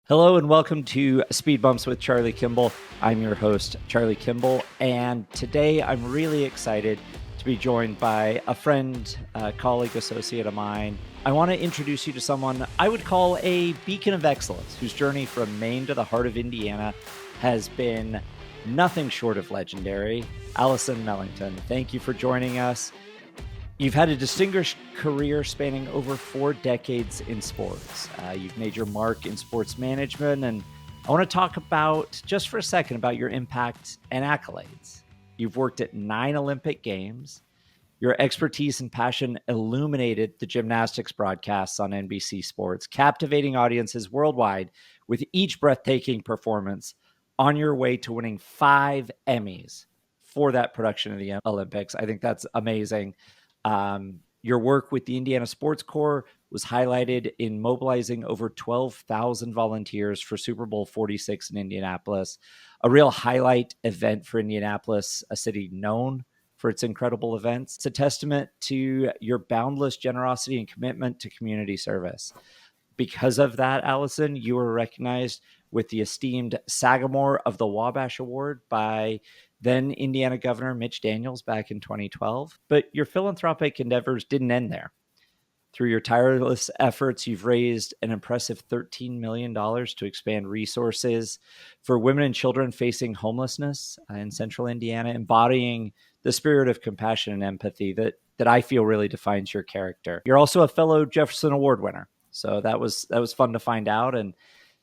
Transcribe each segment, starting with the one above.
Hello and welcome to Speed Bumps with Charlie Kimball. I'm your host, Charlie Kimball, and today I'm really excited to be joined by a friend, colleague, associate of mine. I want to introduce you to someone I would call a beacon of excellence, whose journey from Maine to the heart of Indiana has been nothing short of legendary. Allison Melangton, thank you for joining us. You've had a distinguished career spanning over 4 decades in sports. You've made your mark in sports management, and I want to talk about, just for a second, about your impact and accolades. You've worked at 9 Olympic Games. Your expertise and passion illuminated the gymnastics broadcasts on NBC Sports, captivating audiences worldwide with each breathtaking performance on your way to winning 5 Emmys for that production of the Olympics. I think that's amazing. Your work with the Indiana Sports Corps was highlighted in mobilizing over 12,000 volunteers for Super Bowl 46 in Indianapolis, a real highlight event for Indianapolis, a city known for its incredible events. It's a testament to your boundless generosity and commitment to community service. Because of that, Allison, you were recognized with the esteemed Sagamore of the Wabash Award by then Indiana Governor Mitch Daniels back in 2012. But your philanthropic endeavors didn't end there. Through your tireless efforts, you've raised an impressive $13 million to expand resources for women and children facing homelessness in central Indiana, embodying the spirit of compassion and empathy that I feel really defines your character. You're also a fellow Jefferson Award winner. So that was fun to find out. And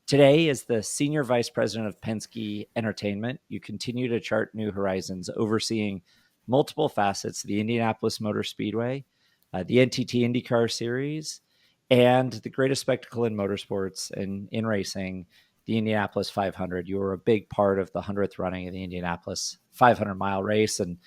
today, as the Senior Vice President of Penske Entertainment, you continue to chart new horizons, overseeing multiple facets of the Indianapolis Motor Speedway, the NTT IndyCar Series, and the greatest spectacle in motorsports and in racing, the Indianapolis 500. You were a big part of the 100th running of the Indianapolis 500-mile race. And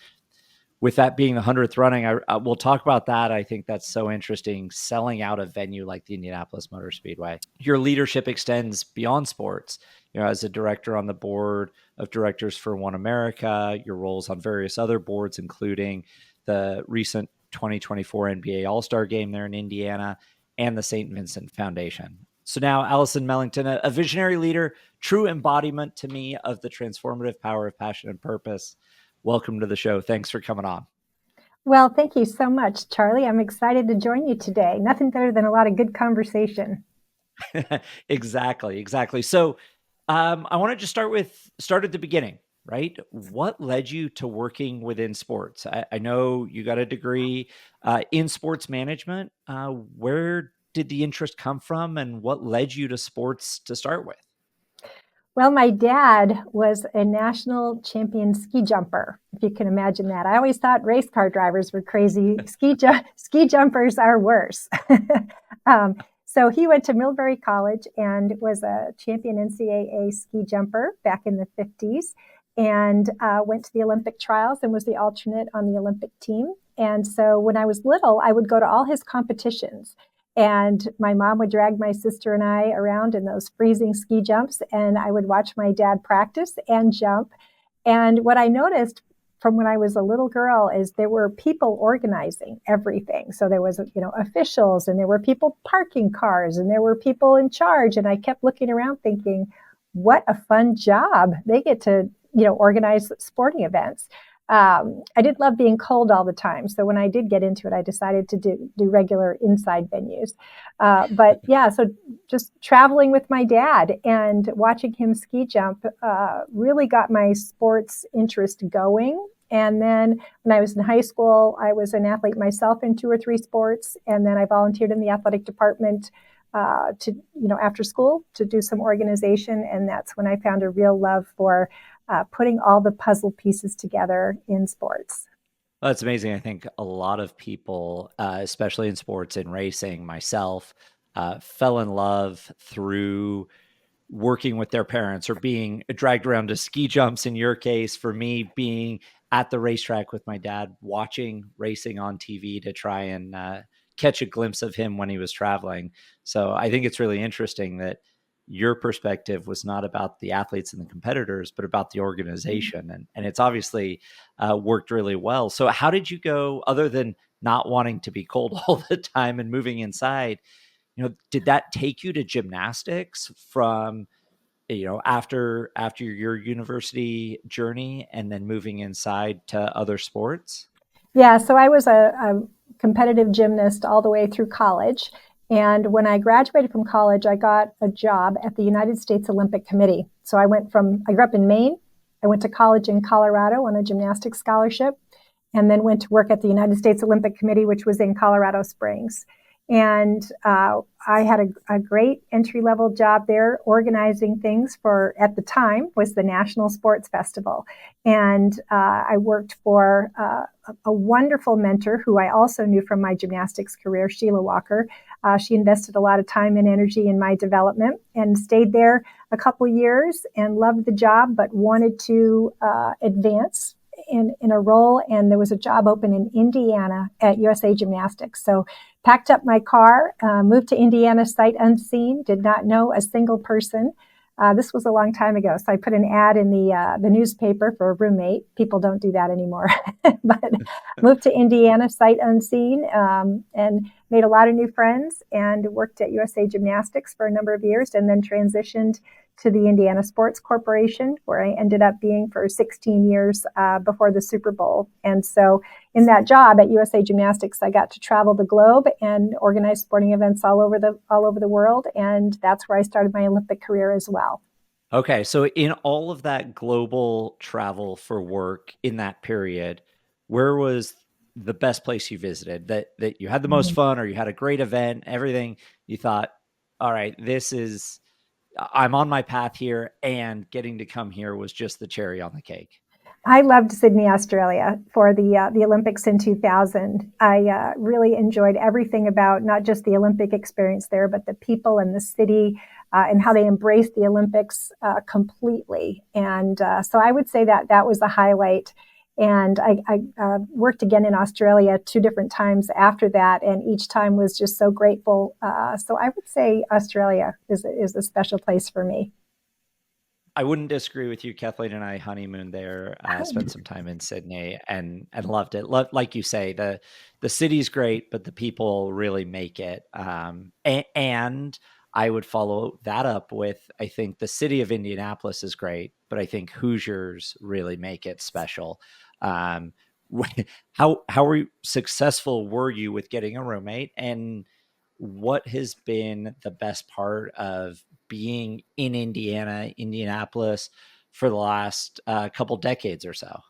with that being the 100th running, we'll talk about that. I think that's so interesting, selling out a venue like the Indianapolis Motor Speedway. Your leadership extends beyond sports. As a director on the board of directors for One America, your roles on various other boards, including the recent 2024 NBA All-Star Game there in Indiana and the St. Vincent Foundation. So now, Allison Melangton, a visionary leader, true embodiment to me of the transformative power of passion and purpose. Welcome to the show. Thanks for coming on. Well, thank you so much, Charlie. I'm excited to join you today. Nothing better than a lot of good conversation. Exactly. So I want to just start at the beginning, right? What led you to working within sports? I know you got a degree in sports management. Where did the interest come from, and what led you to sports to start with? Well, my dad was a national champion ski jumper, if you can imagine that. I always thought race car drivers were crazy. Ski jumpers are worse. So he went to Millbury College and was a champion NCAA ski jumper back in the 50s, and went to the Olympic trials and was the alternate on the Olympic team. And so when I was little, I would go to all his competitions. And my mom would drag my sister and I around in those freezing ski jumps, and I would watch my dad practice and jump. And what I noticed from when I was a little girl is there were people organizing everything. So there was, officials, and there were people parking cars, and there were people in charge. And I kept looking around thinking, what a fun job. They get to, organize sporting events. I did love being cold all the time. So when I did get into it, I decided to do regular inside venues. But yeah, so just traveling with my dad and watching him ski jump really got my sports interest going. And then when I was in high school, I was an athlete myself in 2 or 3 sports. And then I volunteered in the athletic department after school to do some organization. And that's when I found a real love for putting all the puzzle pieces together in sports. Well, that's amazing. I think a lot of people, especially in sports and racing, myself, fell in love through working with their parents or being dragged around to ski jumps. In your case, for me, being at the racetrack with my dad, watching racing on TV to try and catch a glimpse of him when he was traveling. So I think it's really interesting that your perspective was not about the athletes and the competitors, but about the organization. And it's obviously worked really well. So how did you go, other than not wanting to be cold all the time and moving inside, did that take you to gymnastics from, after your university journey and then moving inside to other sports? Yeah, so I was a competitive gymnast all the way through college. And when I graduated from college, I got a job at the United States Olympic Committee. So I grew up in Maine. I went to college in Colorado on a gymnastics scholarship, and then went to work at the United States Olympic Committee, which was in Colorado Springs. And I had a great entry level job there organizing things for, at the time, was the National Sports Festival. And I worked for a wonderful mentor who I also knew from my gymnastics career, Sheila Walker. She invested a lot of time and energy in my development and stayed there a couple years and loved the job, but wanted to advance in a role. And there was a job open in Indiana at USA Gymnastics. So packed up my car, moved to Indiana sight unseen, did not know a single person. This was a long time ago. So I put an ad in the newspaper for a roommate. People don't do that anymore. But moved to Indiana sight unseen, and made a lot of new friends, and worked at USA Gymnastics for a number of years, and then transitioned to the Indiana Sports Corporation, where I ended up being for 16 years before the Super Bowl. And so in that job at USA Gymnastics, I got to travel the globe and organize sporting events all over the world. And that's where I started my Olympic career as well. Okay, so in all of that global travel for work in that period, where was the best place you visited that you had the most fun, or you had a great event, everything you thought, all right, I'm on my path here, and getting to come here was just the cherry on the cake? I loved Sydney, Australia for the Olympics in 2000. I really enjoyed everything about not just the Olympic experience there, but the people and the city, and how they embraced the Olympics completely. And so I would say that was the highlight. And I worked again in Australia 2 different times after that, and each time was just so grateful. So I would say Australia is a special place for me. I wouldn't disagree with you. Kathleen and I honeymooned there, spent some time in Sydney, and loved it. Like you say, the city's great, but the people really make it. And I would follow that up with, I think the city of Indianapolis is great, but I think Hoosiers really make it special. Um, successful were you with getting a roommate, and what has been the best part of being in Indianapolis for the last couple decades or so?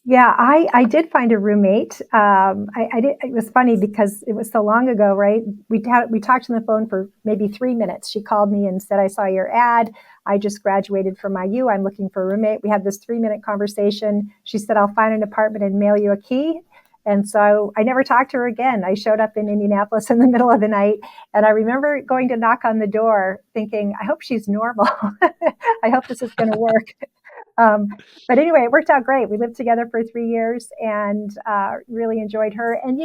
Yeah, I did find a roommate. I did. It was funny because it was so long ago, right? We talked on the phone for maybe 3 minutes. She called me and said, "I saw your ad. I just graduated from IU. I'm looking for a roommate." We had this 3 minute conversation. She said, "I'll find an apartment and mail you a key." And so I never talked to her again. I showed up in Indianapolis in the middle of the night, and I remember going to knock on the door, thinking, "I hope she's normal. I hope this is going to work." Um, but anyway, it worked out great. We lived together for 3 years, and really enjoyed her. And,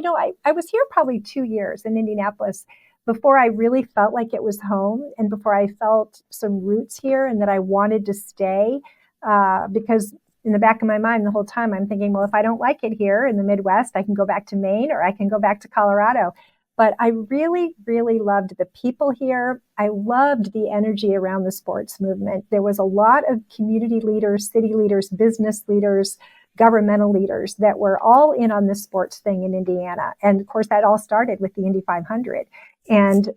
I was here probably 2 years in Indianapolis before I really felt like it was home, and before I felt some roots here and that I wanted to stay. Because in the back of my mind, the whole time, I'm thinking, well, if I don't like it here in the Midwest, I can go back to Maine, or I can go back to Colorado. But I really, really loved the people here. I loved the energy around the sports movement. There was a lot of community leaders, city leaders, business leaders, governmental leaders that were all in on this sports thing in Indiana. And of course, that all started with the Indy 500. And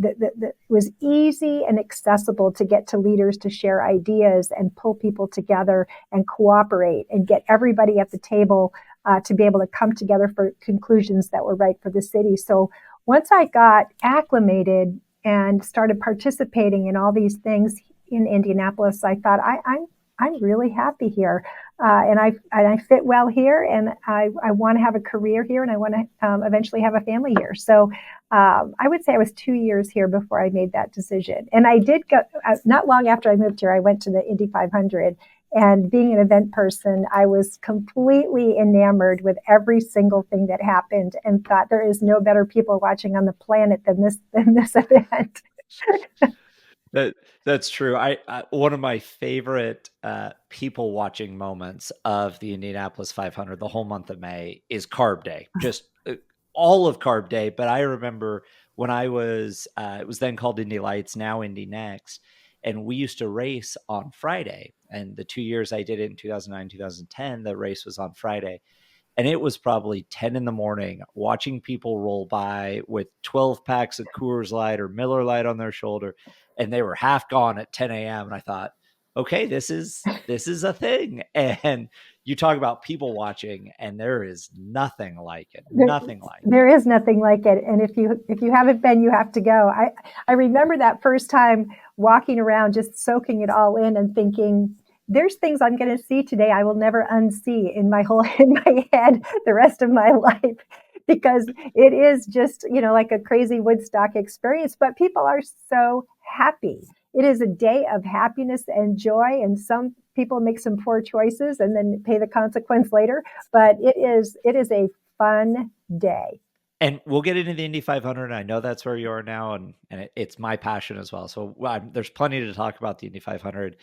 it was easy and accessible to get to leaders to share ideas and pull people together and cooperate and get everybody at the table to be able to come together for conclusions that were right for the city. So once I got acclimated and started participating in all these things in Indianapolis, I thought I'm really happy here, and I fit well here, and I want to have a career here, and I want to eventually have a family here. So I would say I was 2 years here before I made that decision. And I did go not long after I moved here. I went to the Indy 500. And being an event person, I was completely enamored with every single thing that happened, and thought there is no better people watching on the planet than this event. That's true. I one of my favorite people watching moments of the Indianapolis 500, the whole month of May, is Carb Day. Just all of Carb Day, but I remember when I was, it was then called Indy Lights, now Indy Next, and we used to race on Friday. And the 2 years I did it in 2009, 2010, the race was on Friday. And it was probably 10 in the morning watching people roll by with 12 packs of Coors Light or Miller Light on their shoulder, and they were half gone at 10 a.m. And I thought, okay, this is a thing. And you talk about people watching, and there is nothing like it, There, nothing like there it. is nothing like it, and if you haven't been, you have to go. I remember that first time walking around, just soaking it all in, and thinking, "There's things I'm going to see today I will never unsee in my whole in my head the rest of my life." Because it is just, like a crazy Woodstock experience, but people are so happy. It is a day of happiness and joy, and some people make some poor choices and then pay the consequence later. But it is a fun day. And we'll get into the Indy 500. I know that's where you are now, and it's my passion as well. So there's plenty to talk about the Indy 500.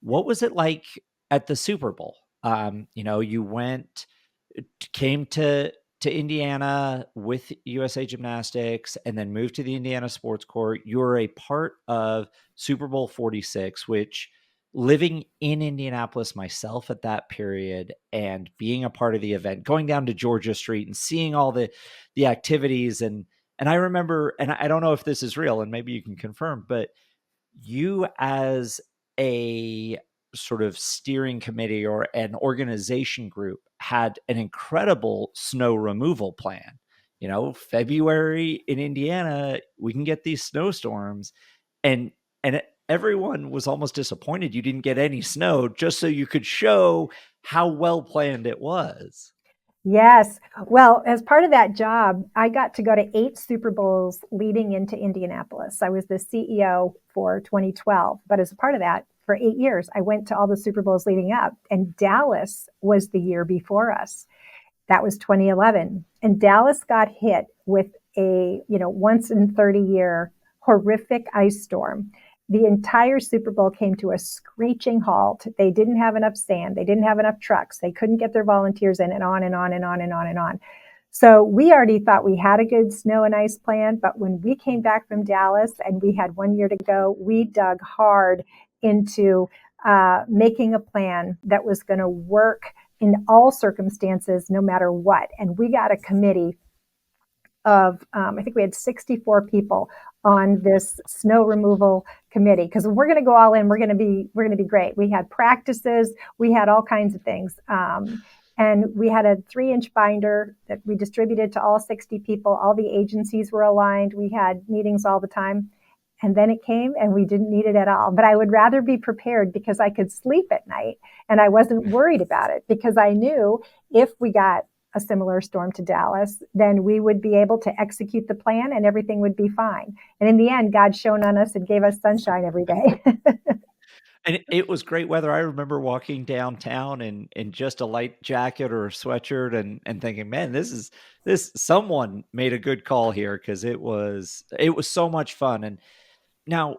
What was it like at the Super Bowl? You came to Indiana with USA Gymnastics and then moved to the Indiana Sports Court. You were a part of Super Bowl 46, which, living in Indianapolis myself at that period and being a part of the event, going down to Georgia Street and seeing all the activities, and I remember, and I don't know if this is real, and maybe you can confirm, but you as a sort of steering committee or an organization group had an incredible snow removal plan. February in Indiana, we can get these snowstorms, and everyone was almost disappointed you didn't get any snow, just so you could show how well planned it was. Yes. Well, as part of that job, I got to go to 8 Super Bowls leading into Indianapolis. I was the CEO for 2012, but as a part of that, for 8 years, I went to all the Super Bowls leading up, and Dallas was the year before us. That was 2011. And Dallas got hit with a, once in 30 year horrific ice storm. The entire Super Bowl came to a screeching halt. They didn't have enough sand. They didn't have enough trucks. They couldn't get their volunteers in, and on and on and on and on and on. So we already thought we had a good snow and ice plan. But when we came back from Dallas and we had 1 year to go, we dug hard into making a plan that was going to work in all circumstances, no matter what. And we got a committee of, I think we had 64 people on this snow removal committee, because we're going to go all in. We're going to be great. We had practices. We had all kinds of things. And we had a 3-inch binder that we distributed to all 60 people. All the agencies were aligned. We had meetings all the time. And then it came, and we didn't need it at all. But I would rather be prepared, because I could sleep at night and I wasn't worried about it, because I knew if we got a similar storm to Dallas, then we would be able to execute the plan and everything would be fine. And in the end, God shone on us and gave us sunshine every day. And it was great weather. I remember walking downtown in just a light jacket or a sweatshirt, and thinking, man, this someone made a good call here, because it was so much fun. And now,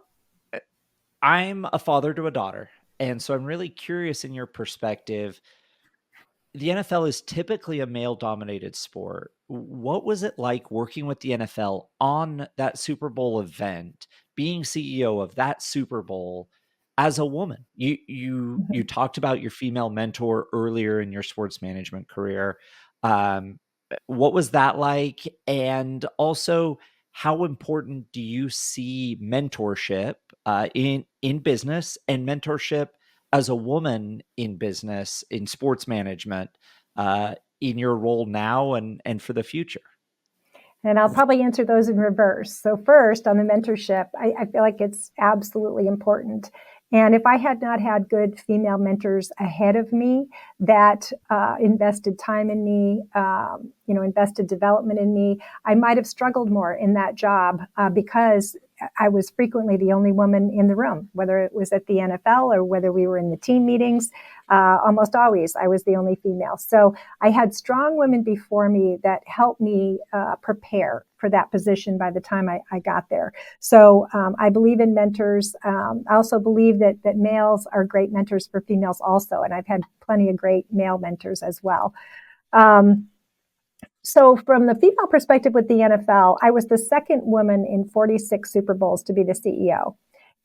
I'm a father to a daughter, and so I'm really curious in your perspective. The NFL is typically a male dominated sport. What was it like working with the NFL on that Super Bowl event, being CEO of that Super Bowl as a woman? You talked about your female mentor earlier in your sports management career. Um, what was that like? And also, how important do you see mentorship in business, and mentorship as a woman in business, in sports management, in your role now and for the future? And I'll probably answer those in reverse. So first, on the mentorship, I feel like it's absolutely important. And if I had not had good female mentors ahead of me that invested time in me, invested development in me, I might have struggled more in that job, because I was frequently the only woman in the room, whether it was at the NFL or whether we were in the team meetings. Almost always, I was the only female. So I had strong women before me that helped me prepare for that position by the time I got there. So I believe in mentors. I also believe that males are great mentors for females also, and I've had plenty of great male mentors as well. Um, So, from the female perspective with the NFL, I was the second woman in 46 Super Bowls to be the CEO.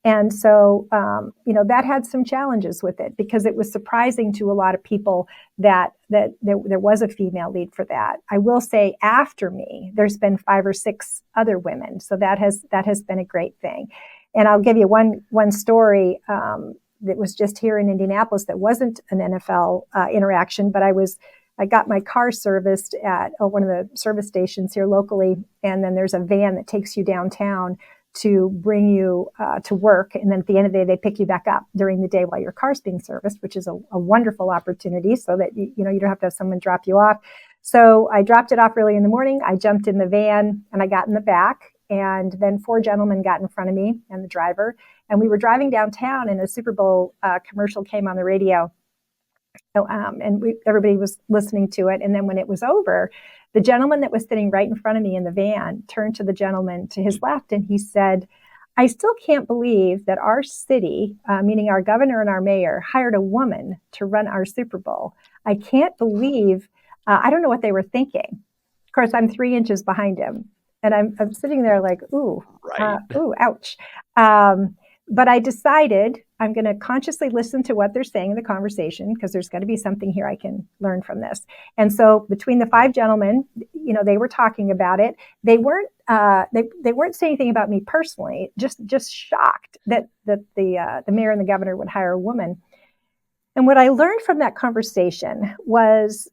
And so, that had some challenges with it because it was surprising to a lot of people that there was a female lead for that. I will say, after me, there's been 5 or 6 other women, so that has been a great thing. And I'll give you one story that was just here in Indianapolis that wasn't an NFL interaction, but I got my car serviced at one of the service stations here locally, and then there's a van that takes you downtown to bring you to work. And then at the end of the day, they pick you back up during the day while your car's being serviced, which is a wonderful opportunity so that you don't have to have someone drop you off. So I dropped it off early in the morning. I jumped in the van and I got in the back. And then 4 gentlemen got in front of me and the driver. And we were driving downtown and a Super Bowl commercial came on the radio. So, everybody was listening to it. And then when it was over, the gentleman that was sitting right in front of me in the van turned to the gentleman to his left and he said, I still can't believe that our city, meaning our governor and our mayor, hired a woman to run our Super Bowl. I can't believe, I don't know what they were thinking. Of course, I'm 3 inches behind him. And I'm sitting there like, Right. ouch. But I decided I'm going to consciously listen to what they're saying in the conversation because there's got to be something here I can learn from this. And so between the 5 gentlemen, they were talking about it. They weren't they weren't saying anything about me personally. Just shocked that the mayor and the governor would hire a woman. And what I learned from that conversation was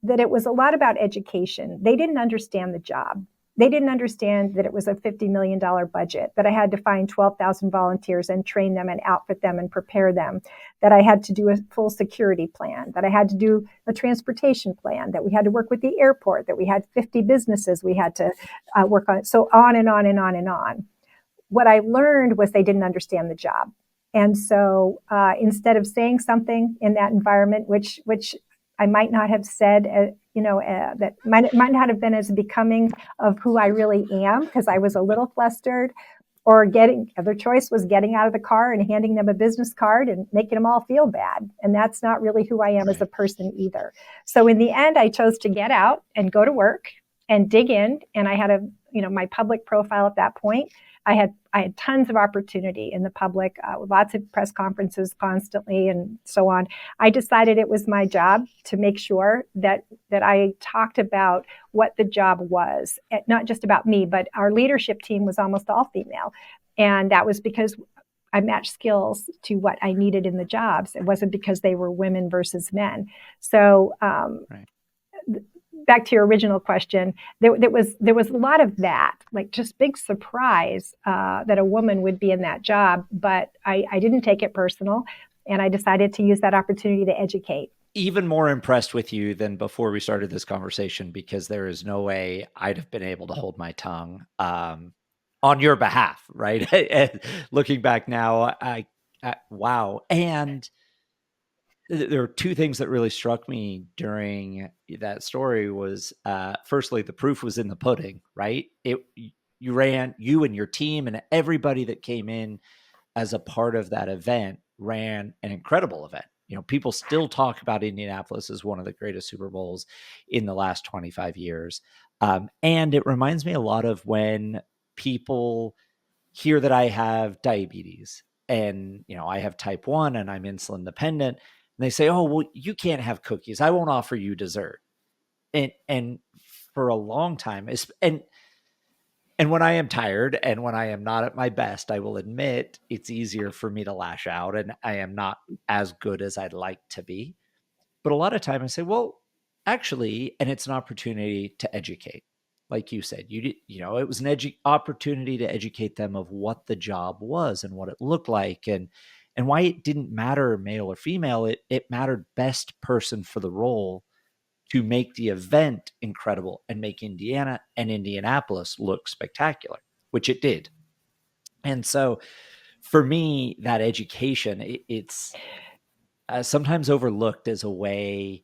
that it was a lot about education. They didn't understand the job. They didn't understand that it was a $50 million budget, that I had to find 12,000 volunteers and train them and outfit them and prepare them, that I had to do a full security plan, that I had to do a transportation plan, that we had to work with the airport, that we had 50 businesses we had to work on. So on and on and on and on. What I learned was they didn't understand the job. And so instead of saying something in that environment, which I might not have said, that might not have been as becoming of who I really am because I was a little flustered, or other choice was getting out of the car and handing them a business card and making them all feel bad. And that's not really who I am as a person either. So in the end, I chose to get out and go to work and dig in. And I had my public profile at that point. I had tons of opportunity in the public, lots of press conferences constantly and so on. I decided it was my job to make sure that I talked about what the job was, not just about me, but our leadership team was almost all female. And that was because I matched skills to what I needed in the jobs. It wasn't because they were women versus men. So, right. Back to your original question, there was a lot of that, like just big surprise that a woman would be in that job, but I didn't take it personal, and I decided to use that opportunity to educate. Even more impressed with you than before we started this conversation, because there is no way I'd have been able to hold my tongue on your behalf, right? Looking back now, wow. And there are 2 things that really struck me during that story was, firstly, the proof was in the pudding, right? You and your team and everybody that came in as a part of that event ran an incredible event. People still talk about Indianapolis as one of the greatest Super Bowls in the last 25 years. And it reminds me a lot of when people hear that I have diabetes and, I have type 1 and I'm insulin dependent. And they say, oh, well, you can't have cookies. I won't offer you dessert. And for a long time, and when I am tired and when I am not at my best, I will admit it's easier for me to lash out and I am not as good as I'd like to be. But a lot of time I say, well, actually, and it's an opportunity to educate. Like you said, it was an opportunity to educate them of what the job was and what it looked like and why it didn't matter male or female. It mattered best person for the role to make the event incredible and make Indiana and Indianapolis look spectacular, which it did. And so for me, that education, it's sometimes overlooked as a way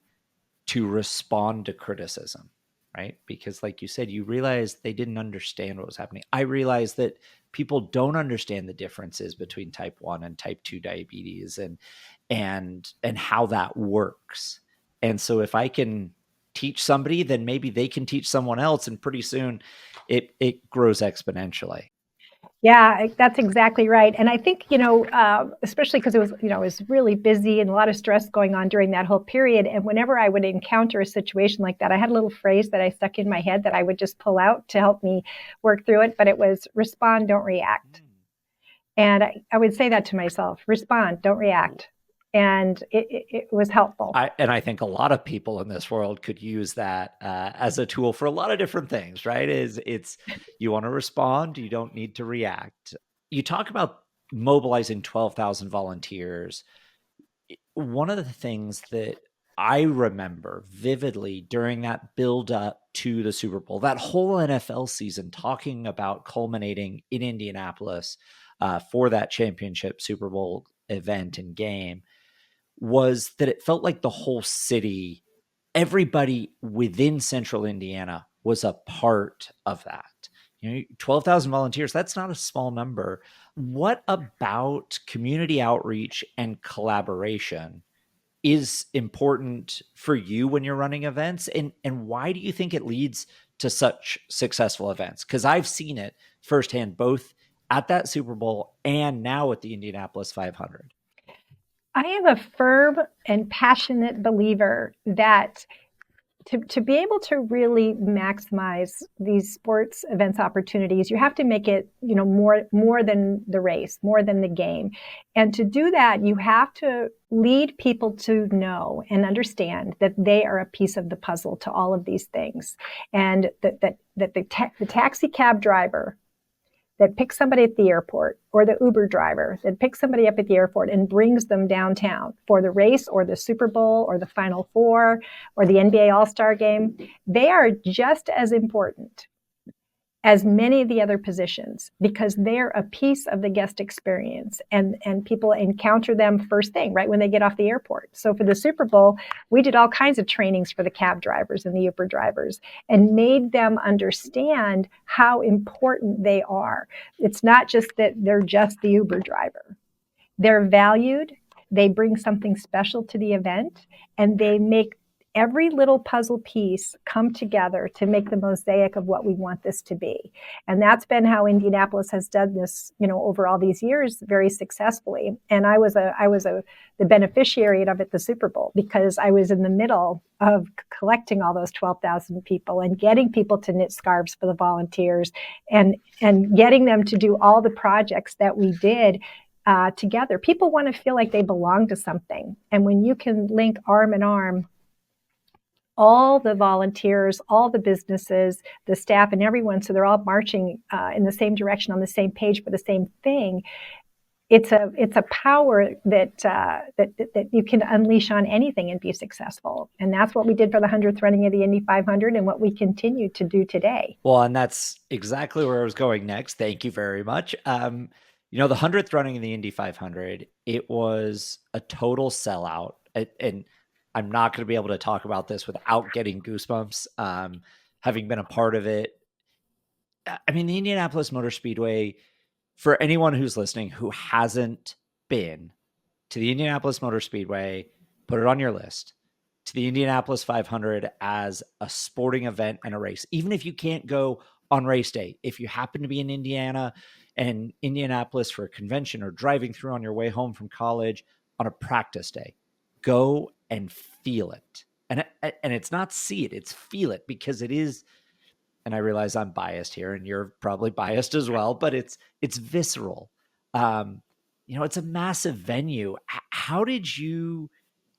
to respond to criticism, right? Because like you said, you realize they didn't understand what was happening. I realized that people don't understand the differences between type 1 and type 2 diabetes and how that works. And so if I can teach somebody, then maybe they can teach someone else, and pretty soon it grows exponentially. Yeah, that's exactly right. And I think, especially because it was really busy and a lot of stress going on during that whole period. And whenever I would encounter a situation like that, I had a little phrase that I stuck in my head that I would just pull out to help me work through it. But it was respond, don't react. And I would say that to myself, respond, don't react. And it was helpful. I think a lot of people in this world could use that as a tool for a lot of different things, right? It's you want to respond, you don't need to react. You talk about mobilizing 12,000 volunteers. One of the things that I remember vividly during that build up to the Super Bowl, that whole NFL season, talking about culminating in Indianapolis for that championship Super Bowl event and game, was that it felt like the whole city, everybody within central Indiana was a part of that. 12,000 volunteers, that's not a small number. What about community outreach and collaboration is important for you when you're running events? And why do you think it leads to such successful events? Because I've seen it firsthand, both at that Super Bowl and now at the Indianapolis 500. I am a firm and passionate believer that to be able to really maximize these sports events opportunities, you have to make it, more than the race, more than the game. And to do that, you have to lead people to know and understand that they are a piece of the puzzle to all of these things. And that the taxi cab driver that picks somebody at the airport, or the Uber driver that picks somebody up at the airport and brings them downtown for the race or the Super Bowl or the Final Four or the NBA All-Star game, they are just as important as many of the other positions, because they're a piece of the guest experience, and people encounter them first thing, right when they get off the airport. So for the Super Bowl, we did all kinds of trainings for the cab drivers and the Uber drivers and made them understand how important they are. It's not just that they're just the Uber driver. They're valued, they bring something special to the event, and they make every little puzzle piece come together to make the mosaic of what we want this to be. And that's been how Indianapolis has done this, over all these years very successfully. And I was the beneficiary of it, the Super Bowl, because I was in the middle of collecting all those 12,000 people and getting people to knit scarves for the volunteers and getting them to do all the projects that we did together. People want to feel like they belong to something. And when you can link arm in arm all the volunteers, all the businesses, the staff, and everyone, so they're all marching in the same direction on the same page for the same thing. It's a power that you can unleash on anything and be successful. And that's what we did for the 100th running of the Indy 500 and what we continue to do today. Well, and that's exactly where I was going next. Thank you very much. The 100th running of the Indy 500, it was a total sellout. And I'm not going to be able to talk about this without getting goosebumps, having been a part of it. I mean, the Indianapolis Motor Speedway, for anyone who's listening who hasn't been to the Indianapolis Motor Speedway, put it on your list. To the Indianapolis 500 as a sporting event and a race. Even if you can't go on race day, if you happen to be in Indiana and Indianapolis for a convention, or driving through on your way home from college on a practice day, go and feel it. And it's not see it, it's feel it, because it is, and I realize I'm biased here and you're probably biased as well, but it's visceral. It's a massive venue. How did you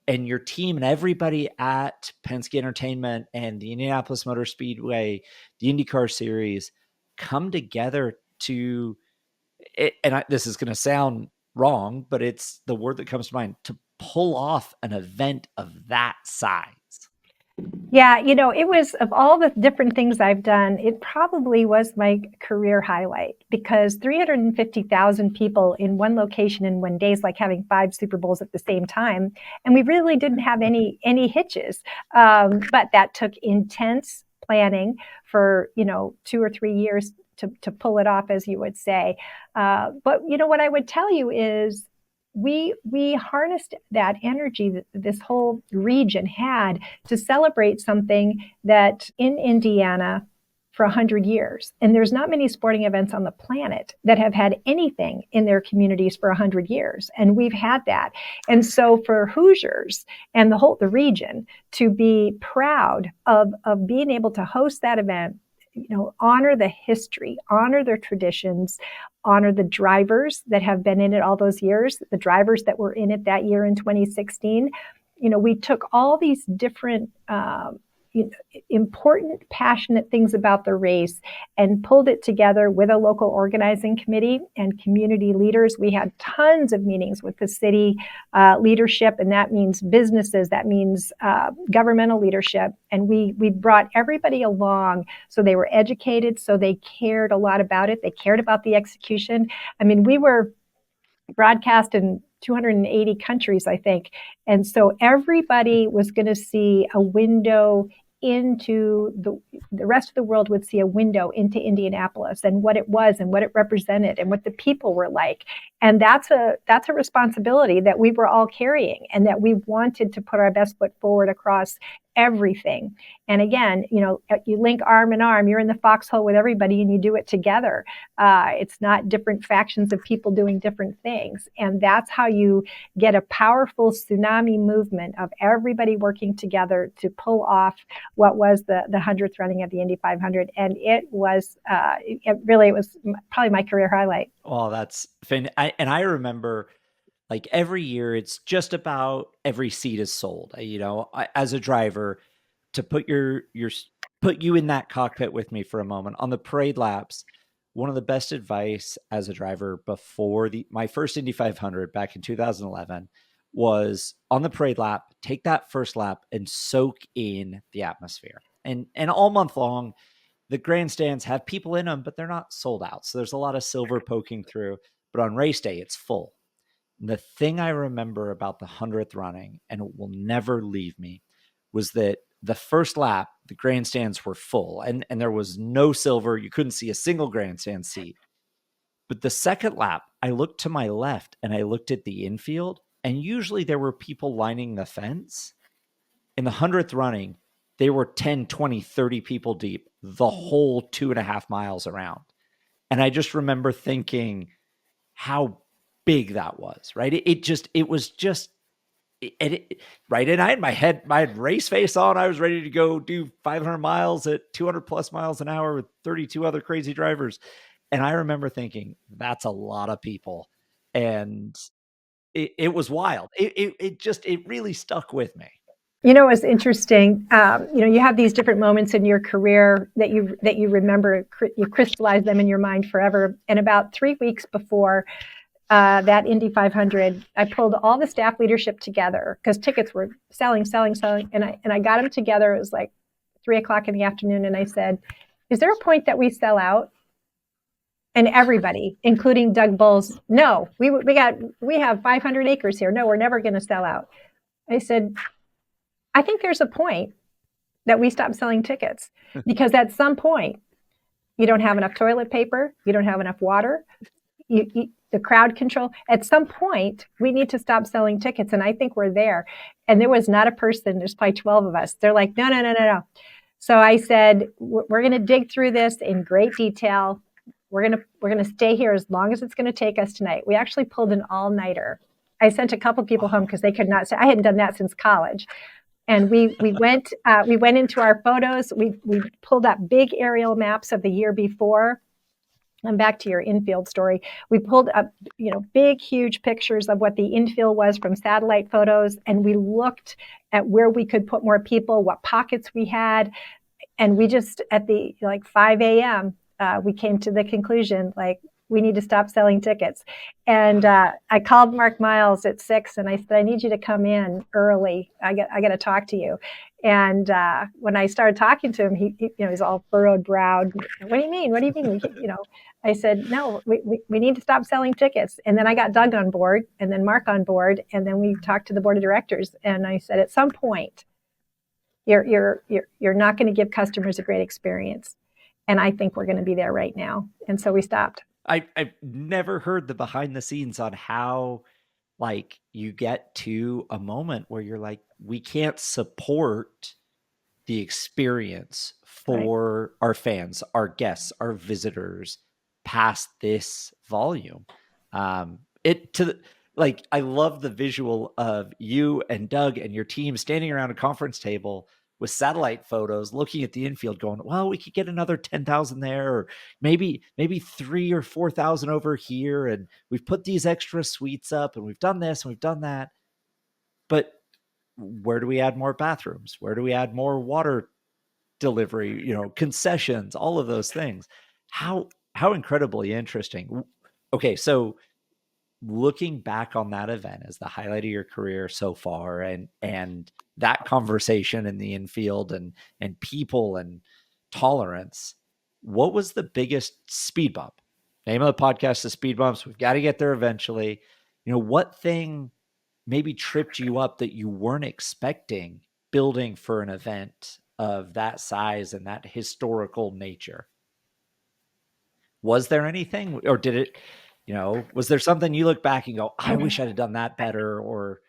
and your team and everybody at Penske Entertainment and the Indianapolis Motor Speedway, the IndyCar series, come together to it? And this is going to sound wrong, but it's the word that comes to mind, to pull off an event of that size. Yeah, it was, of all the different things I've done, it probably was my career highlight, because 350,000 people in one location in one day is like having 5 Super Bowls at the same time. And we really didn't have any hitches. But that took intense planning for, 2 or 3 years to pull it off, as you would say. But what I would tell you is we harnessed that energy that this whole region had to celebrate something that in Indiana for 100 years. And there's not many sporting events on the planet that have had anything in their communities for 100 years. And we've had that. And so for Hoosiers and the region to be proud of being able to host that event, honor the history, honor their traditions, honor the drivers that have been in it all those years, the drivers that were in it that year in 2016. We took all these different important, passionate things about the race and pulled it together with a local organizing committee and community leaders. We had tons of meetings with the city leadership, and that means businesses, that means governmental leadership. And we brought everybody along so they were educated, so they cared a lot about it. They cared about the execution. I mean, we were broadcast in 280 countries, I think. And so everybody was going to see a window into the rest of the world would see a window into Indianapolis and what it was and what it represented and what the people were like. And that's a responsibility that we were all carrying, and that we wanted to put our best foot forward across everything. And again, you link arm in arm, you're in the foxhole with everybody and you do it together. It's not different factions of people doing different things. And that's how you get a powerful tsunami movement of everybody working together to pull off what was the 100th running of the Indy 500. And it was probably my career highlight. Well, that's and I remember, like, every year it's just about every seat is sold. As a driver, to put you in that cockpit with me for a moment on the parade laps. One of the best advice as a driver before my first Indy 500 back in 2011 was, on the parade lap, take that first lap and soak in the atmosphere. And all month long, the grandstands have people in them, but they're not sold out. So there's a lot of silver poking through. But on race day, it's full. And the thing I remember about the 100th running, and it will never leave me, was that the first lap, the grandstands were full, and there was no silver. You couldn't see a single grandstand seat. But the second lap, I looked to my left and I looked at the infield, and usually there were people lining the fence. In the 100th running, they were 10, 20, 30 people deep the whole 2.5 miles around. And I just remember thinking how big that was, right? It was just, right. And I had my race face on. I was ready to go do 500 miles at 200 plus miles an hour with 32 other crazy drivers. And I remember thinking, that's a lot of people. And it was wild. It really stuck with me. It's interesting. You have these different moments in your career that you remember. You crystallize them in your mind forever. And about 3 weeks before that Indy 500, I pulled all the staff leadership together because tickets were selling, and I got them together. It was like 3:00 in the afternoon, and I said, "Is there a point that we sell out?" And everybody, including Doug Bulls, no, we have 500 acres here. No, we're never going to sell out. I said, I think there's a point that we stop selling tickets, because at some point you don't have enough toilet paper, you don't have enough water, the crowd control. At some point we need to stop selling tickets, and I think we're there. And there was not a person. There's probably 12 of us. They're like, no. So I said, we're going to dig through this in great detail. We're going to stay here as long as it's going to take us tonight. We actually pulled an all-nighter. I sent a couple people home because they could not say. I hadn't done that since college. And we went into our photos. We pulled up big aerial maps of the year before. And back to your infield story, we pulled up, big, huge pictures of what the infield was from satellite photos. And we looked at where we could put more people, what pockets we had. And we just, at 5 a.m., we came to the conclusion, we need to stop selling tickets. And I called Mark Miles at 6, and I said, I need you to come in early. I got to talk to you. And when I started talking to him, he's all furrowed browed. What do you mean? I said, no, we need to stop selling tickets. And then I got Doug on board, and then Mark on board, and then we talked to the board of directors. And I said, at some point, you're not going to give customers a great experience. And I think we're going to be there right now. And so we stopped. I've never heard the behind the scenes on how like you get to a moment where you're like, we can't support the experience Right. for our fans, our guests, our visitors past this volume. It to like I love the visual of you and Doug and your team standing around a conference table with satellite photos looking at the infield going, well, we could get another 10,000 there, or maybe 3 or 4,000 over here, and we've put these extra suites up, and we've done this and we've done that. But where do we add more bathrooms? Where do we add more water delivery, concessions, all of those things? How incredibly interesting. Okay, so looking back on that event as the highlight of your career so far, and that conversation in the infield, and people and tolerance, what was the biggest speed bump? Name of the podcast is Speed Bumps. We've got to get there eventually. What thing maybe tripped you up that you weren't expecting building for an event of that size and that historical nature? Was there anything, or did it, was there something you look back and go, I wish I'd have done that better? Or,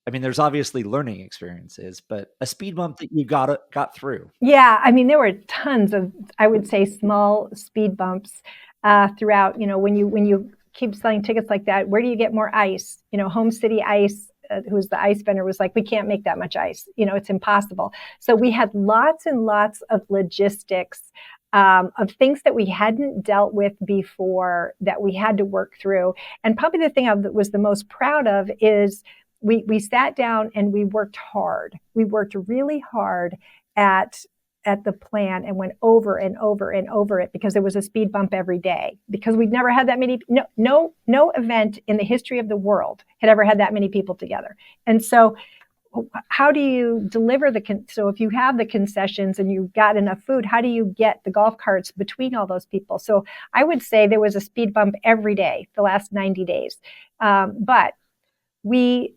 I mean, there's obviously learning experiences, but a speed bump that you got through. Yeah, I mean, there were tons of, I would say, small speed bumps throughout. When you keep selling tickets like that, where do you get more ice? Home City Ice, who's the ice vendor, was like, we can't make that much ice. It's impossible. So we had lots and lots of logistics of things that we hadn't dealt with before that we had to work through. And probably the thing I was the most proud of is we sat down and we worked hard. We worked really hard at the plan and went over and over and over it, because there was a speed bump every day, because we'd never had that many. No event in the history of the world had ever had that many people together. And so how do you deliver so if you have the concessions and you've got enough food, how do you get the golf carts between all those people? So I would say there was a speed bump every day the last 90 days. But we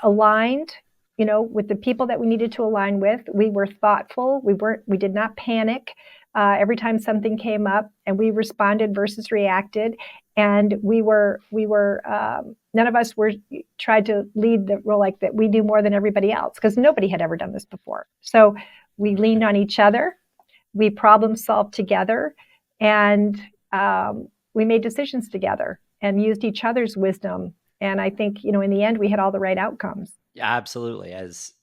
aligned, with the people that we needed to align with. We were thoughtful. We did not panic every time something came up, and we responded versus reacted. And we were none of us tried to lead the role like that we do more than everybody else, because nobody had ever done this before. So we leaned on each other. We problem solved together, and we made decisions together and used each other's wisdom. And I think, in the end, we had all the right outcomes. Yeah, absolutely. As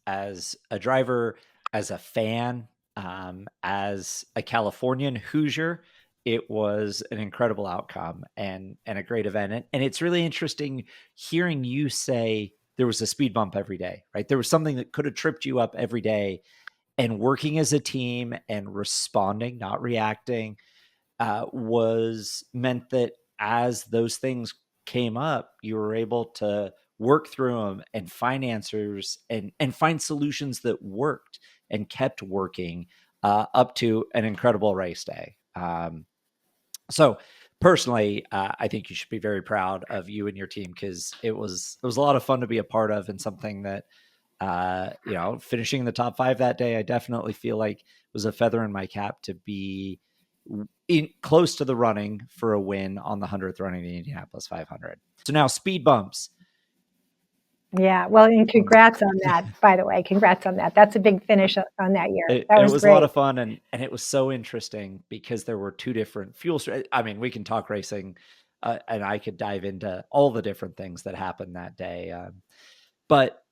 a driver, as a fan, as a Californian Hoosier, it was an incredible outcome and a great event. And it's really interesting hearing you say there was a speed bump every day, right? There was something that could have tripped you up every day, and working as a team and responding, not reacting, was meant that as those things came up, you were able to work through them and find answers and find solutions that worked and kept working up to an incredible race day. So personally, I think you should be very proud of you and your team, because it was a lot of fun to be a part of, and something that finishing in the top 5 that day, I definitely feel like was a feather in my cap to be close to the running for a win on the 100th running the Indianapolis 500. So now speed bumps. Yeah, well, and congrats on that, by the way. Congrats on that. That's a big finish on that year. It That was was a great. lot of fun, and it was so interesting because there were 2 different fuel. I mean, we can talk racing, and I could dive into all the different things that happened that day. But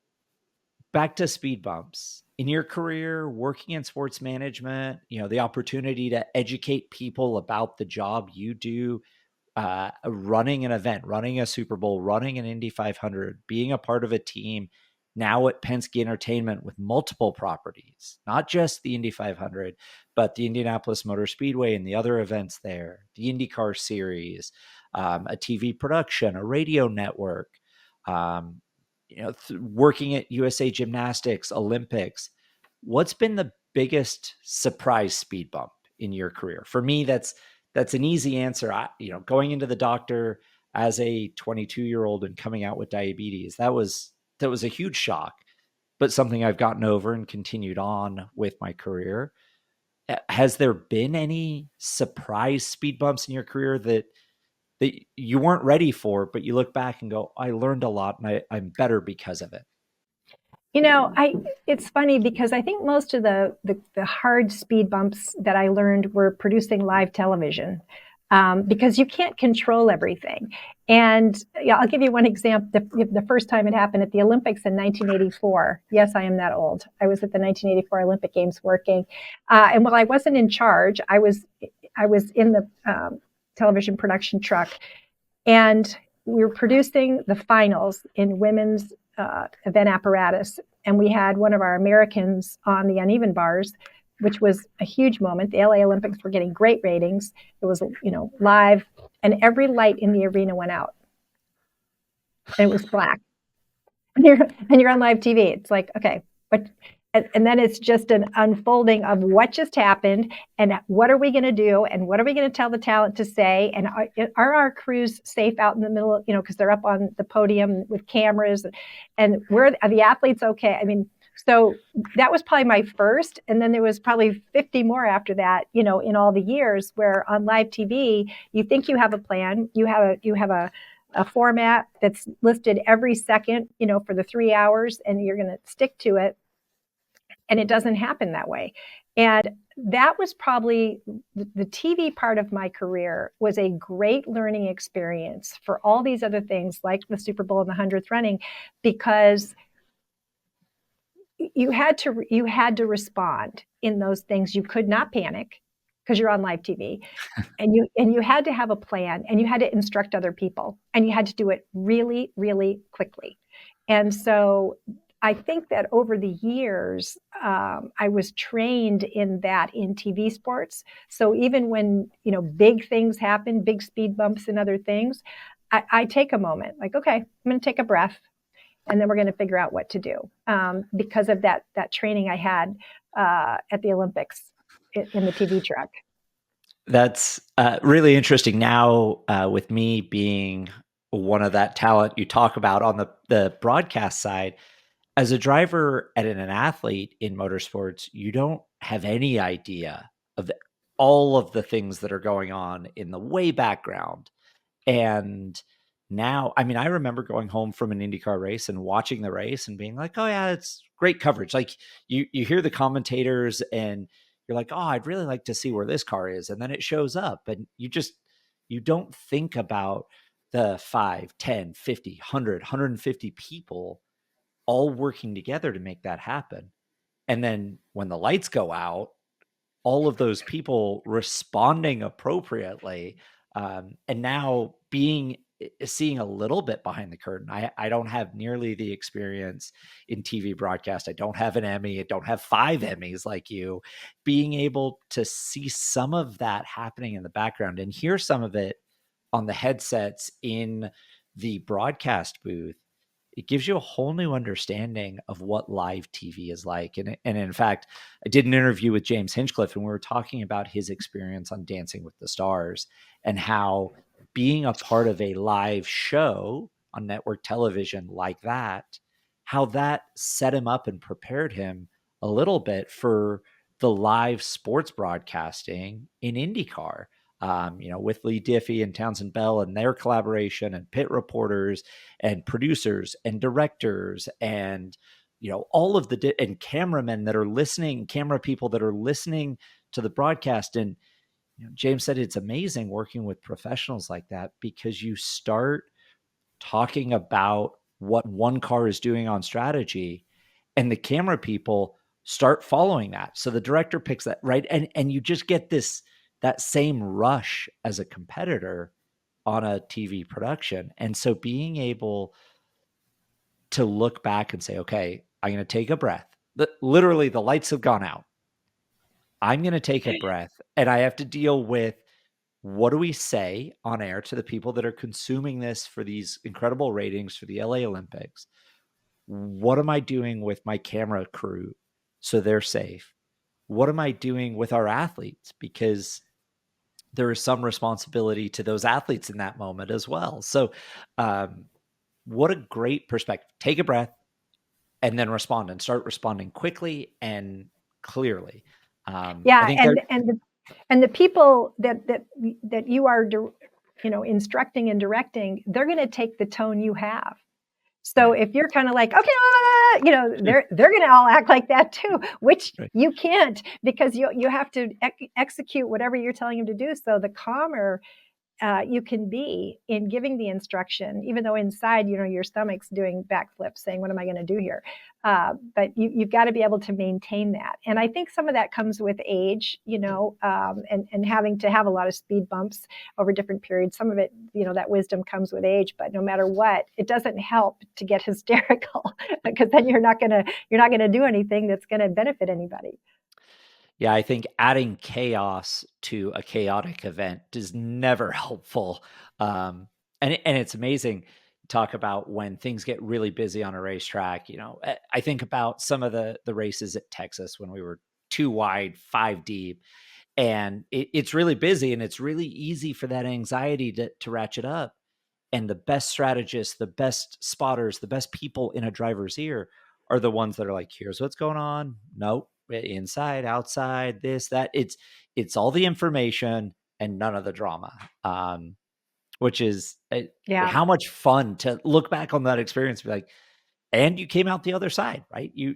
back to speed bumps. In your career, working in sports management, the opportunity to educate people about the job you do, running an event, running a Super Bowl, running an Indy 500, being a part of a team now at Penske Entertainment with multiple properties, not just the Indy 500, but the Indianapolis Motor Speedway and the other events there, the IndyCar series, a TV production, a radio network, working at USA Gymnastics, Olympics. What's been the biggest surprise speed bump in your career? For me, that's an easy answer. Going into the doctor as a 22-year-old and coming out with diabetes, that was a huge shock, but something I've gotten over and continued on with my career. Has there been any surprise speed bumps in your career that that you weren't ready for, but you look back and go, I learned a lot and I'm better because of it? It's funny because I think most of the hard speed bumps that I learned were producing live television, because you can't control everything. And yeah, I'll give you one example. The first time it happened at the Olympics in 1984. Yes, I am that old. I was at the 1984 Olympic Games working, and while I wasn't in charge, I was in the television production truck, and we were producing the finals in women's event apparatus. And we had one of our Americans on the uneven bars, which was a huge moment. The LA Olympics were getting great ratings. It was, live, and every light in the arena went out, and it was black. And you're on live TV. It's like, okay, but and then it's just an unfolding of what just happened and what are we going to do and what are we going to tell the talent to say, and are our crews safe out in the middle, because they're up on the podium with cameras, and are the athletes okay? I mean, so that was probably my first, and then there was probably 50 more after that, in all the years where on live TV you think you have a plan, you have a format that's listed every second, for the 3 hours, and you're going to stick to it. And it doesn't happen that way. And that was probably the TV part of my career was a great learning experience for all these other things like the Super Bowl and the 100th running, because you had to respond in those things. You could not panic because you're on live TV, and you had to have a plan, and you had to instruct other people, and you had to do it really, really quickly. And so I think that over the years, I was trained in that in TV sports. So even when, big things happen, big speed bumps and other things, I take a moment, like, okay, I'm going to take a breath, and then we're going to figure out what to do, because of that training I had at the Olympics in the TV truck. That's really interesting. Now, with me being one of that talent you talk about on the broadcast side, as a driver and an athlete in motorsports, you don't have any idea of all of the things that are going on in the way background. And now, I mean, I remember going home from an IndyCar race and watching the race and being like, "Oh yeah, it's great coverage." Like you hear the commentators and you're like, "Oh, I'd really like to see where this car is." And then it shows up and you don't think about the 5, 10, 50, 100, 150 people all working together to make that happen. And then when the lights go out, all of those people responding appropriately. And now seeing a little bit behind the curtain. I don't have nearly the experience in TV broadcast. I don't have an Emmy. I don't have 5 Emmys like you. Being able to see some of that happening in the background and hear some of it on the headsets in the broadcast booth, it gives you a whole new understanding of what live TV is like. And in fact, I did an interview with James Hinchcliffe, and we were talking about his experience on Dancing with the Stars and how being a part of a live show on network television like that, how that set him up and prepared him a little bit for the live sports broadcasting in IndyCar. With Lee Diffie and Townsend Bell and their collaboration and pit reporters and producers and directors and all of and cameramen that are listening, camera people that are listening to the broadcast. And James said it's amazing working with professionals like that because you start talking about what one car is doing on strategy and the camera people start following that. So the director picks that right, and you just get that same rush as a competitor on a TV production. And so being able to look back and say, okay, I'm going to take a breath. Literally, the lights have gone out. I'm going to take a breath, and I have to deal with what do we say on air to the people that are consuming this for these incredible ratings for the LA Olympics? What am I doing with my camera crew so they're safe? What am I doing with our athletes? Because there is some responsibility to those athletes in that moment as well. So, what a great perspective. Take a breath and then respond and start responding quickly and clearly. I Yeah, think there. and the people that you are instructing and directing, they're going to take the tone you have. So if you're kind of like, okay, they're going to all act like that too, which Right. you can't, because you have to execute whatever you're telling them to do. So the calmer you can be in giving the instruction, even though inside, your stomach's doing backflips saying, what am I going to do here? But you've got to be able to maintain that. And I think some of that comes with age, and having to have a lot of speed bumps over different periods. Some of it, that wisdom comes with age, but no matter what, it doesn't help to get hysterical because then you're not going to do anything that's going to benefit anybody. Yeah, I think adding chaos to a chaotic event is never helpful. And it's amazing to talk about when things get really busy on a racetrack. I think about some of the races at Texas when we were 2 wide, 5 deep, and it's really busy, and it's really easy for that anxiety to ratchet up. And the best strategists, the best spotters, the best people in a driver's ear are the ones that are like, here's what's going on. Nope. Inside, outside, this, that. It's all the information and none of the drama. Which is Yeah. how much fun to look back on that experience and be like, and you came out the other side, right? You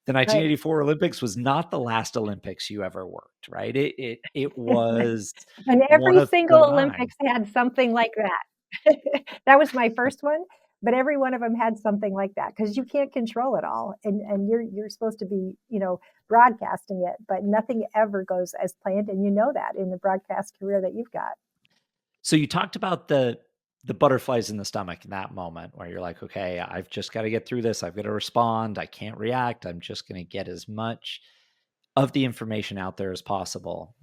the 1984 Olympics was not the last Olympics you ever worked, right? It was And one every of single mine. Olympics had something like that. That was my first one, but every one of them had something like that because you can't control it all, and you're supposed to be broadcasting it, but nothing ever goes as planned, and that in the broadcast career that you've got. So you talked about the butterflies in the stomach in that moment where you're like, okay, I've just got to get through this. I've got to respond. I can't react. I'm just going to get as much of the information out there as possible.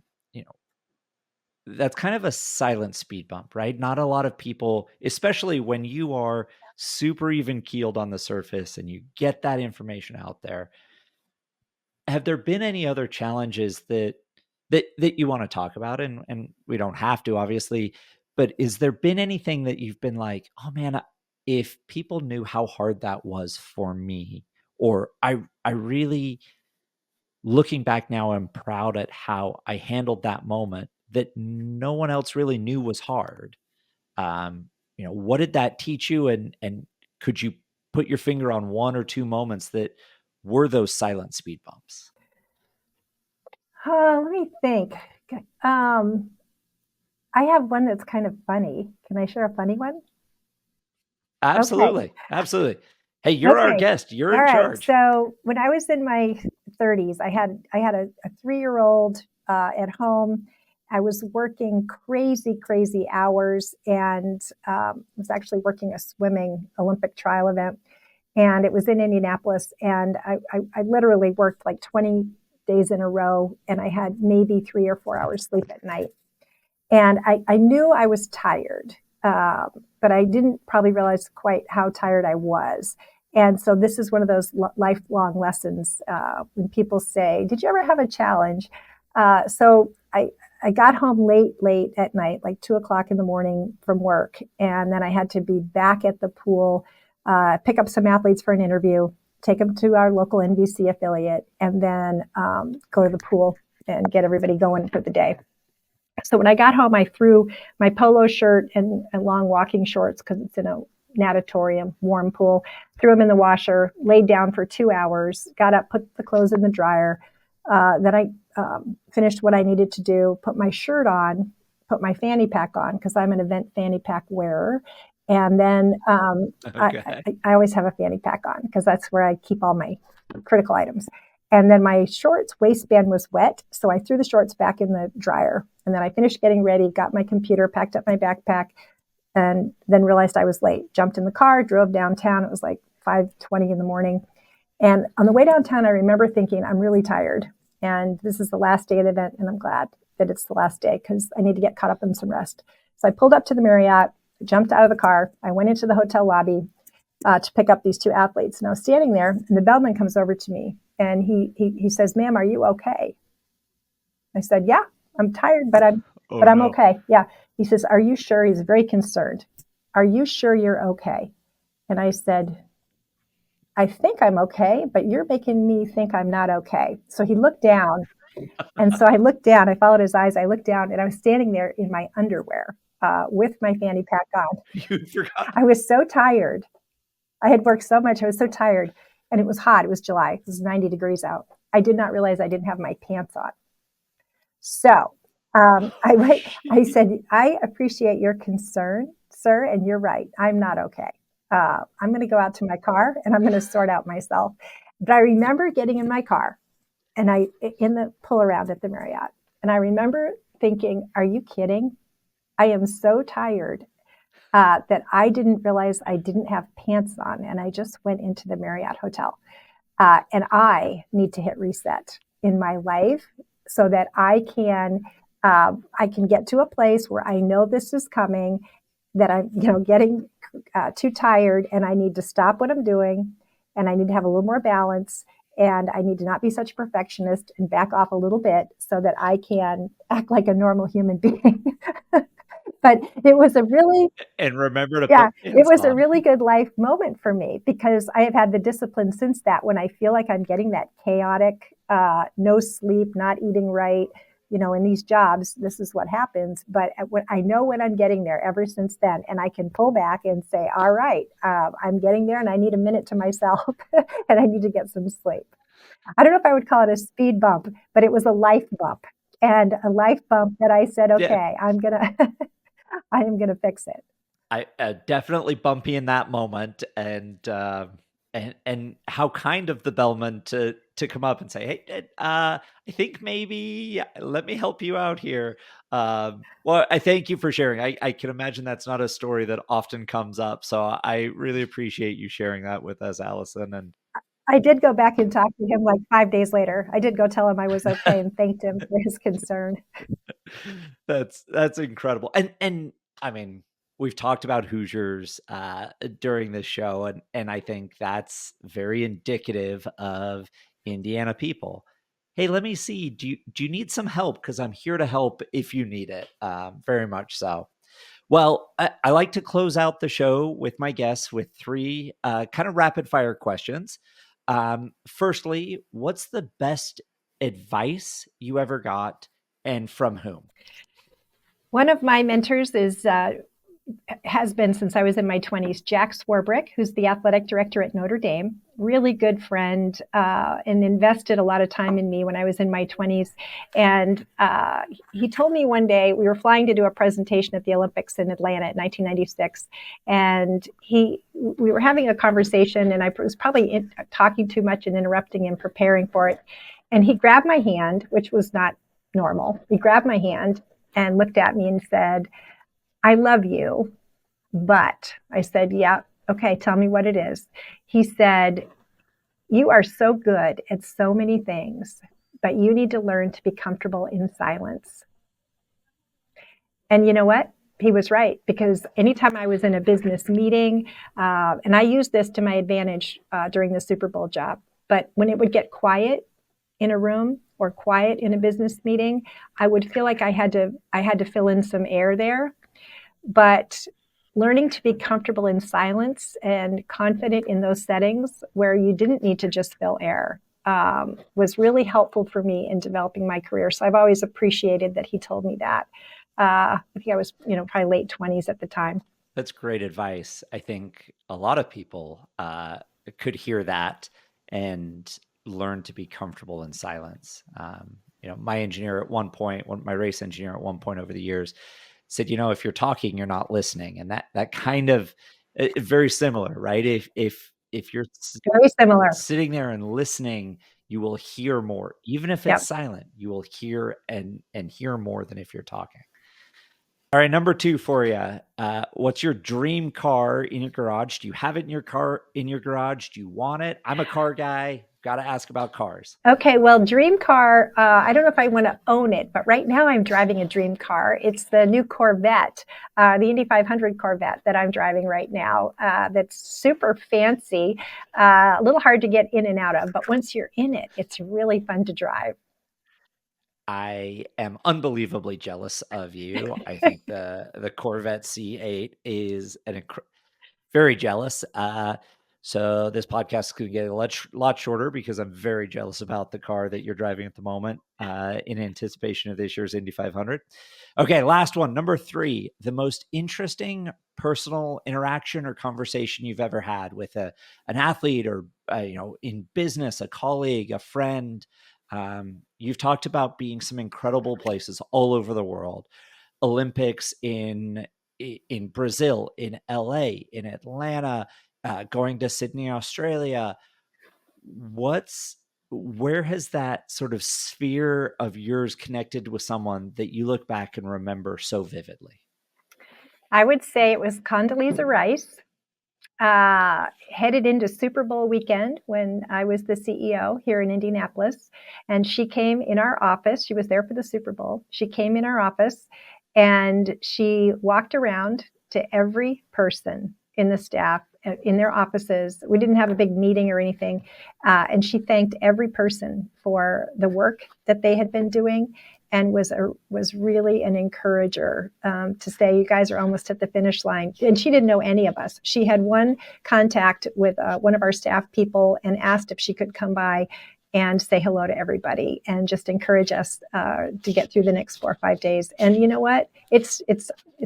That's kind of a silent speed bump, right? Not a lot of people, especially when you are super even keeled on the surface and you get that information out there. Have there been any other challenges that you want to talk about? And we don't have to, obviously, but is there been anything that you've been like, oh man, if people knew how hard that was for me, or I really, looking back now, I'm proud at how I handled that moment that no one else really knew was hard. What did that teach you? And could you put your finger on one or two moments that were those silent speed bumps? Let me think. Um, I have one that's kind of funny. Can I share a funny one? Okay. Absolutely. Absolutely. Hey, you're our Okay. guest. You're All in right. charge. So when I was in my 30s, I had a 3-year-old at home. I was working crazy hours, and was actually working a swimming Olympic trial event, and it was in Indianapolis. And I literally worked like 20 days in a row, and I had maybe 3 or 4 hours sleep at night. And I knew I was tired, but I didn't probably realize quite how tired I was. And so this is one of those lifelong lessons when people say, "Did you ever have a challenge?" So I got home late at night, like 2 o'clock in the morning from work, and then I had to be back at the pool, pick up some athletes for an interview, take them to our local NBC affiliate, and then go to the pool and get everybody going for the day. So when I got home, I threw my polo shirt and long walking shorts, because it's in a natatorium, warm pool, threw them in the washer, laid down for 2 hours, got up, put the clothes in the dryer. Then I finished what I needed to do, put my shirt on, put my fanny pack on, because I'm an event fanny pack wearer. And then Okay. I always have a fanny pack on because that's where I keep all my critical items. And then my shorts waistband was wet, so I threw the shorts back in the dryer. And then I finished getting ready, got my computer, packed up my backpack, and then realized I was late. Jumped in the car, drove downtown. It was like 5:20 in the morning. And on the way downtown, I remember thinking, I'm really tired. And this is the last day of the event, and I'm glad that it's the last day because I need to get caught up in some rest. So I pulled up to the Marriott, jumped out of the car. I went into the hotel lobby to pick up these two athletes. And I was standing there, and the bellman comes over to me, and he says, "Ma'am, are you okay?" I said, "Yeah, I'm tired, but I'm Oh but I'm no. okay." Yeah. He says, "Are you sure?" He's very concerned. "Are you sure you're okay?" And I said, "I think I'm okay, but you're making me think I'm not okay." So he looked down, And so I looked down, I followed his eyes, I looked down, and I was standing there in my underwear with my fanny pack on. You forgot. I was so tired. I had worked so much, I was so tired, and it was hot. It was July, it was 90 degrees out. I did not realize I didn't have my pants on. So Oh, I shoot. said, I appreciate your concern, sir, and you're right. I'm not okay. I'm going to go out to my car and I'm going to sort out myself. But I remember getting in my car and I in the pull around at the Marriott, and I remember thinking, "Are you kidding? I am so tired that I didn't realize I didn't have pants on, and I just went into the Marriott hotel." And I need to hit reset in my life so that I can get to a place where I know this is coming, that I'm getting too tired, and I need to stop what I'm doing, and I need to have a little more balance, and I need to not be such a perfectionist and back off a little bit so that I can act like a normal human being. But it was a really And remember to yeah, put it pants was a on. really good life moment for me because I have had the discipline since that when I feel like I'm getting that chaotic, no sleep, not eating right, in these jobs, this is what happens. But when I know when I'm getting there ever since then, and I can pull back and say, all right, I'm getting there and I need a minute to myself and I need to get some sleep. I don't know if I would call it a speed bump, but it was a life bump and a life bump that I said, Yeah. okay, I am going to fix it. I definitely bumpy in that moment, and how kind of the bellman to come up and say, "Hey, I think maybe let me help you out here." Well, I thank you for sharing. I can imagine that's not a story that often comes up, so I really appreciate you sharing that with us, Allison. And I did go back and talk to him like 5 days later. I did go tell him I was okay and thanked him for his concern. that's incredible. And I mean, we've talked about Hoosiers during this show, and I think that's very indicative of Indiana people. Hey, let me see. Do you need some help? Because I'm here to help if you need it. Very much so. Well, I like to close out the show with my guests with three kind of rapid fire questions. Firstly, what's the best advice you ever got, and from whom? One of my mentors has been since I was in my 20s, Jack Swarbrick, who's the athletic director at Notre Dame. Really good friend, and invested a lot of time in me when I was in my 20s. And he told me one day we were flying to do a presentation at the Olympics in Atlanta in 1996, and we were having a conversation, and I was probably talking too much and interrupting him preparing for it. And he grabbed my hand, which was not normal. He grabbed my hand and looked at me and said, "I love you, but," I said, "Yeah, okay, tell me what it is." He said, "You are so good at so many things, but you need to learn to be comfortable in silence." And you know what? He was right, because anytime I was in a business meeting, and I used this to my advantage during the Super Bowl job, but when it would get quiet in a room or quiet in a business meeting, I would feel like I had to fill in some air there. But learning to be comfortable in silence and confident in those settings where you didn't need to just fill air was really helpful for me in developing my career. So I've always appreciated that he told me that. I think I was, probably late 20s at the time. That's great advice. I think a lot of people could hear that and learn to be comfortable in silence. My engineer at one point, my race engineer at one point over the years, said, if you're talking, you're not listening, and that kind of very similar, right? If you're Very similar. sitting there and listening, you will hear more, even if it's Yep. silent. You will hear and hear more than if you're talking. All right, number two for you. What's your dream car in your garage? Do you have it in your garage? Do you want it? I'm a car guy. Got to ask about cars. Okay, well, dream car, I don't know if I want to own it, but right now I'm driving a dream car. It's the new Corvette, the Indy 500 Corvette that I'm driving right now. That's super fancy, a little hard to get in and out of, but once you're in it, it's really fun to drive. I am unbelievably jealous of you. I think the Corvette C8 is very jealous. So this podcast is going to get a lot shorter because I'm very jealous about the car that you're driving at the moment in anticipation of this year's Indy 500. Okay, last one, number 3, the most interesting personal interaction or conversation you've ever had with an athlete or, in business, a colleague, a friend. You've talked about being some incredible places all over the world, Olympics in Brazil, in LA, in Atlanta, going to Sydney, Australia. Where has that sort of sphere of yours connected with someone that you look back and remember so vividly? I would say it was Condoleezza Rice, headed into Super Bowl weekend when I was the CEO here in Indianapolis. And she came in our office. She was there for the Super Bowl. She came in our office and she walked around to every person in the staff in their offices. We didn't have a big meeting or anything. And she thanked every person for the work that they had been doing, and was really an encourager, to say, you guys are almost at the finish line. And she didn't know any of us. She had one contact with one of our staff people and asked if she could come by and say hello to everybody and just encourage us to get through the next 4 or 5 days. And you know what? It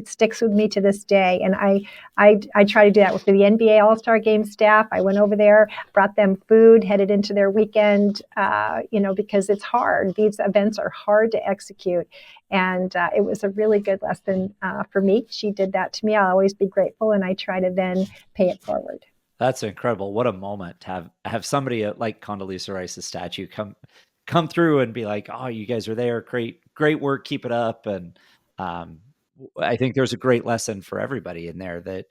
sticks with me to this day. And I try to do that with the NBA All-Star Game staff. I went over there, brought them food, headed into their weekend, because it's hard. These events are hard to execute. And it was a really good lesson for me. She did that to me. I'll always be grateful, and I try to then pay it forward. That's incredible. What a moment to have somebody like Condoleezza Rice's statue come through and be like, "Oh, you guys are there. Great work. Keep it up." And I think there's a great lesson for everybody in there that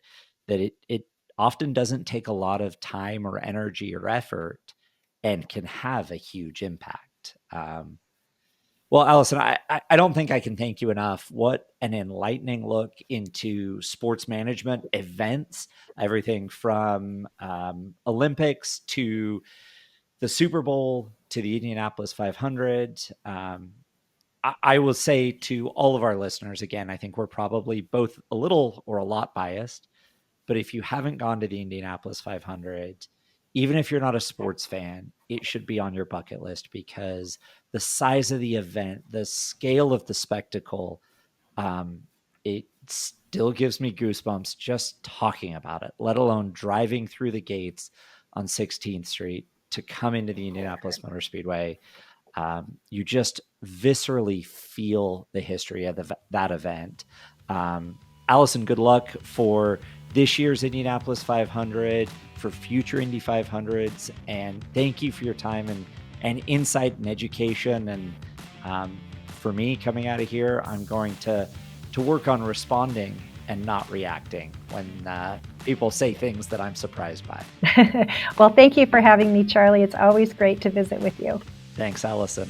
it often doesn't take a lot of time or energy or effort and can have a huge impact. Well, Allison, I don't think I can thank you enough. What an enlightening look into sports management events, everything from Olympics to the Super Bowl to the Indianapolis 500. I will say to all of our listeners, again, I think we're probably both a little or a lot biased, but if you haven't gone to the Indianapolis 500, even if you're not a sports fan, it should be on your bucket list, because the size of the event, the scale of the spectacle, it still gives me goosebumps just talking about it, let alone driving through the gates on 16th Street to come into the Indianapolis Motor Speedway. You just viscerally feel the history of that event. Allison, good luck for this year's Indianapolis 500, for future Indy 500s, and thank you for your time and insight and education. And for me, coming out of here, I'm going to work on responding and not reacting when people say things that I'm surprised by. Well, thank you for having me, Charlie. It's always great to visit with you. Thanks, Allison.